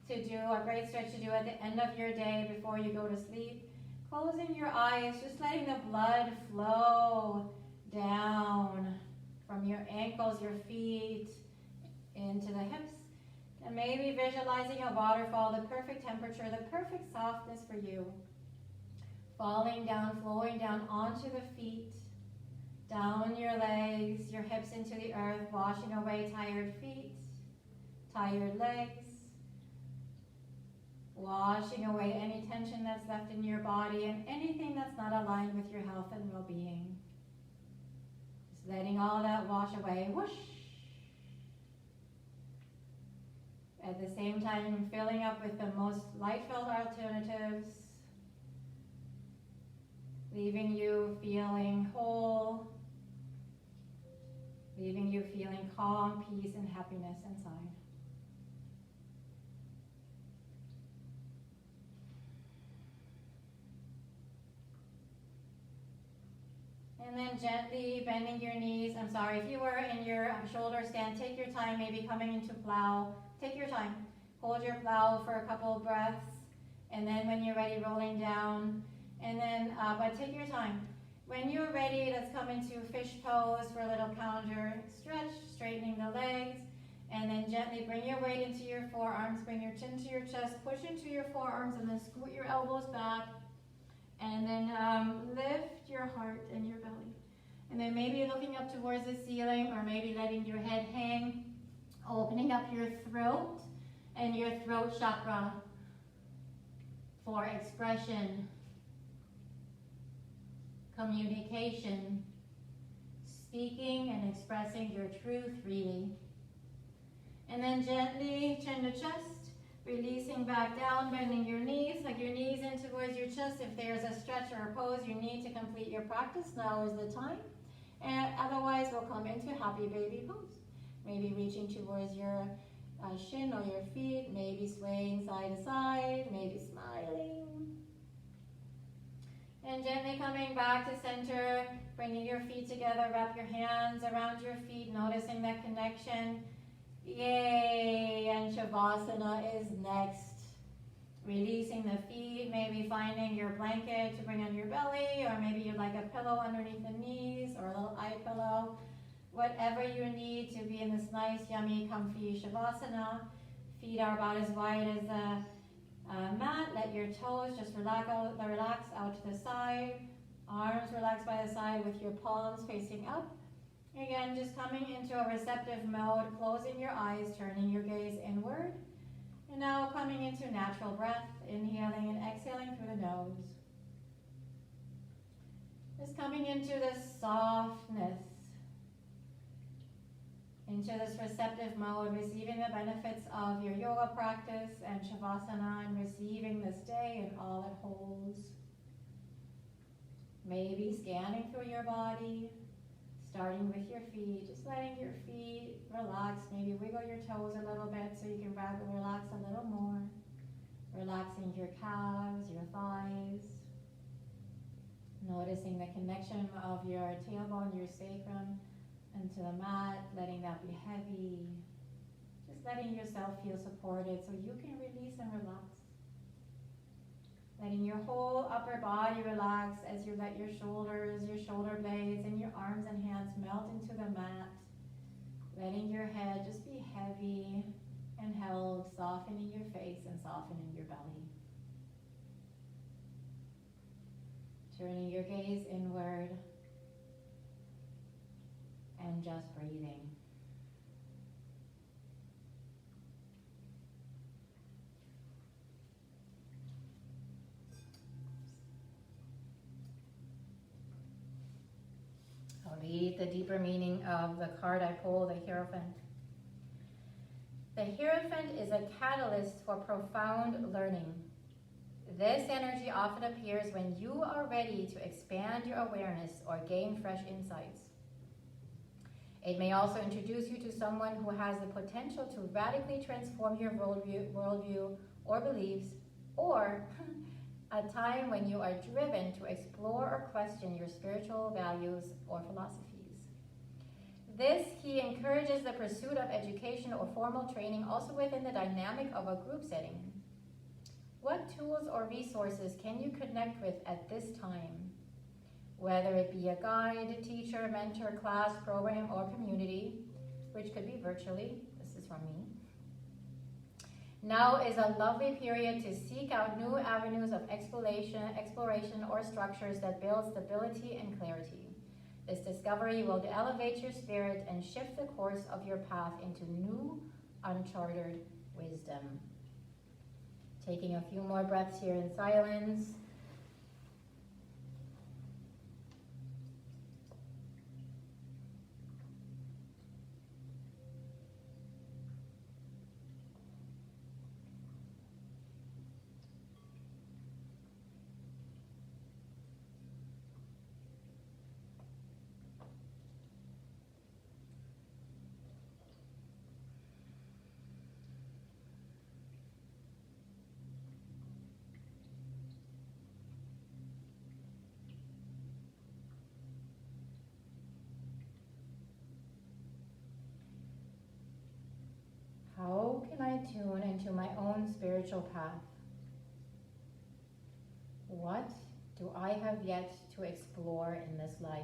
to do, a great stretch to do at the end of your day before you go to sleep. Closing your eyes, just letting the blood flow down from your ankles, your feet, into the hips. And maybe visualizing a waterfall, the perfect temperature, the perfect softness for you. Falling down, flowing down onto the feet, down your legs, your hips into the earth, washing away tired feet, tired legs. Washing away any tension that's left in your body and anything that's not aligned with your health and well-being. Just letting all that wash away. Whoosh! At the same time, filling up with the most light-filled alternatives, leaving you feeling whole, leaving you feeling calm, peace, and happiness inside. And then gently bending your knees. I'm sorry, if you were in your shoulder stand, take your time, maybe coming into plow. Take your time. Hold your plow for a couple of breaths. And then when you're ready, rolling down. And then, but take your time. When you're ready, let's come into fish pose for a little counter stretch, straightening the legs. And then gently bring your weight into your forearms, bring your chin to your chest, push into your forearms, and then scoot your elbows back. And then lift your heart and your belly. And then maybe looking up towards the ceiling, or maybe letting your head hang, opening up your throat and your throat chakra for expression, communication, speaking and expressing your truth freely. And then gently chin to chest. Releasing back down, bending your knees, hug your knees in towards your chest. If there's a stretch or a pose you need to complete your practice, now is the time. And otherwise, we'll come into happy baby pose. Maybe reaching towards your shin or your feet, maybe swaying side to side, maybe smiling. And gently coming back to center, bringing your feet together, wrap your hands around your feet, noticing that connection. Yay, and Shavasana is next. Releasing the feet, maybe finding your blanket to bring on your belly, or maybe you'd like a pillow underneath the knees, or a little eye pillow. Whatever you need to be in this nice, yummy, comfy Shavasana. Feet are about as wide as the mat. Let your toes just relax out to the side. Arms relax by the side with your palms facing up. Again, just coming into a receptive mode, closing your eyes, turning your gaze inward. And now coming into natural breath, inhaling and exhaling through the nose. Just coming into this softness, into this receptive mode, receiving the benefits of your yoga practice and Shavasana, and receiving this day and all it holds. Maybe scanning through your body, starting with your feet, just letting your feet relax. Maybe wiggle your toes a little bit so you can relax a little more. Relaxing your calves, your thighs. Noticing the connection of your tailbone, your sacrum, into the mat, letting that be heavy. Just letting yourself feel supported so you can release and relax. Letting your whole upper body relax as you let your shoulders, your shoulder blades, and your arms and hands melt into the mat. Letting your head just be heavy and held, softening your face and softening your belly. Turning your gaze inward and just breathing. I'll read the deeper meaning of the card I pulled, the Hierophant. The Hierophant is a catalyst for profound learning. This energy often appears when you are ready to expand your awareness or gain fresh insights. It may also introduce you to someone who has the potential to radically transform your worldview or beliefs, or a time when you are driven to explore or question your spiritual values or philosophies. This key encourages the pursuit of education or formal training, also within the dynamic of a group setting. What tools or resources can you connect with at this time? Whether it be a guide, teacher, mentor, class, program, or community, which could be virtually. This is from me. Now is a lovely period to seek out new avenues of exploration or structures that build stability and clarity. This discovery will elevate your spirit and shift the course of your path into new, unchartered wisdom. Taking a few more breaths here in silence. how can I tune into my own spiritual path? What do I have yet to explore in this life?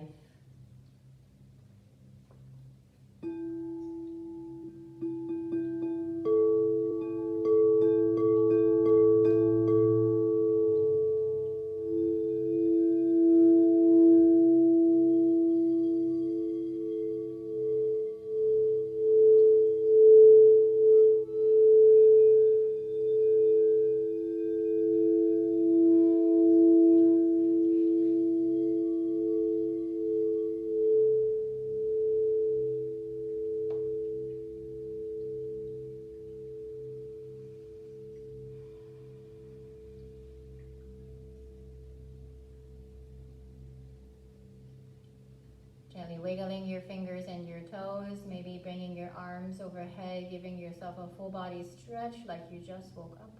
Gently wiggling your fingers and your toes, maybe bringing your arms overhead, giving yourself a full body stretch like you just woke up.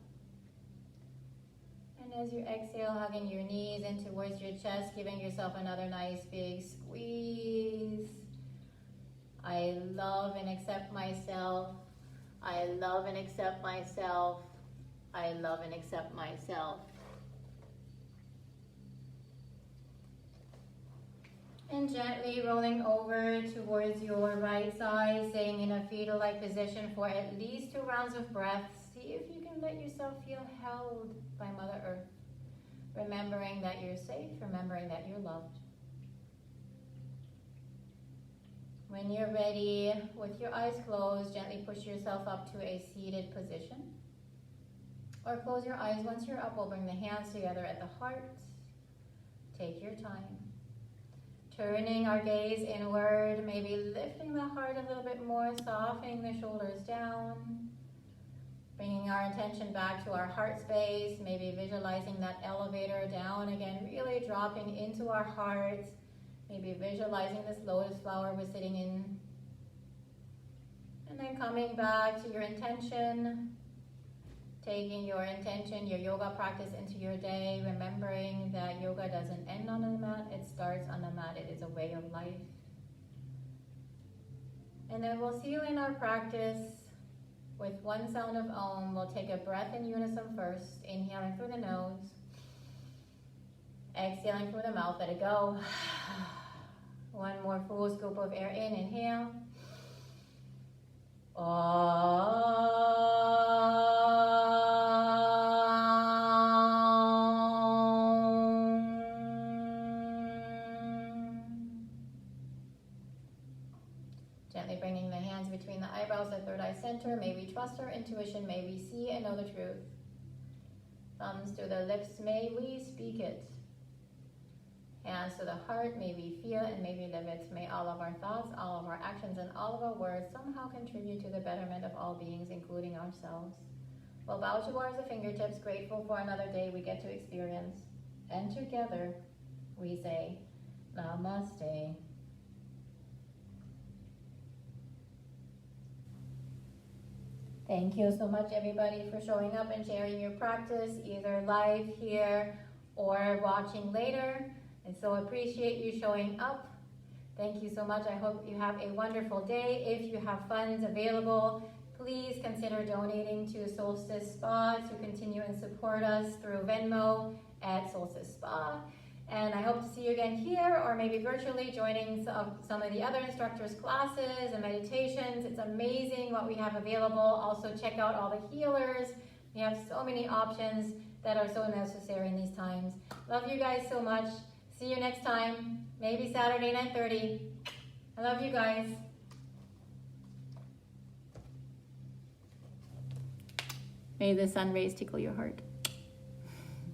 And as you exhale, hugging your knees in towards your chest, giving yourself another nice big squeeze. I love and accept myself. I love and accept myself. I love and accept myself. And gently rolling over towards your right side, staying in a fetal-like position for at least 2 rounds of breath. See if you can let yourself feel held by Mother Earth. Remembering that you're safe, remembering that you're loved. When you're ready, with your eyes closed, gently push yourself up to a seated position. Or close your eyes. Once you're up, we'll bring the hands together at the heart. Take your time. Turning our gaze inward, maybe lifting the heart a little bit more, softening the shoulders down. Bringing our attention back to our heart space, maybe visualizing that elevator down again, really dropping into our heart. Maybe visualizing this lotus flower we're sitting in. And then coming back to your intention. Taking your intention, your yoga practice into your day, remembering that yoga doesn't end on the mat, it starts on the mat. It is a way of life. And then we'll see you in our practice with one sound of Om. We'll take a breath in unison first, inhaling through the nose, exhaling through the mouth, let it go. One more full scoop of air in, inhale. Gently bringing the hands between the eyebrows, the third eye center. May we trust our intuition. May we see and know the truth. Thumbs to the lips. May we speak it. Hands to the heart. May we feel and may we live it. May all of our thoughts, all of our actions, and all of our words somehow contribute to the betterment of all beings, including ourselves. We'll bow towards the fingertips, grateful for another day we get to experience. And together, we say, Namaste. Thank you so much, everybody, for showing up and sharing your practice, either live here or watching later. I so appreciate you showing up. Thank you so much. I hope you have a wonderful day. If you have funds available, please consider donating to Soulstice Spa to continue and support us through Venmo at Soulstice Spa. And I hope to see you again here or maybe virtually joining some of the other instructors' classes and meditations. It's amazing what we have available. Also check out all the healers. We have so many options that are so necessary in these times. Love you guys so much. See you next time. Maybe Saturday, 9:30. I love you guys. May the sun rays tickle your heart.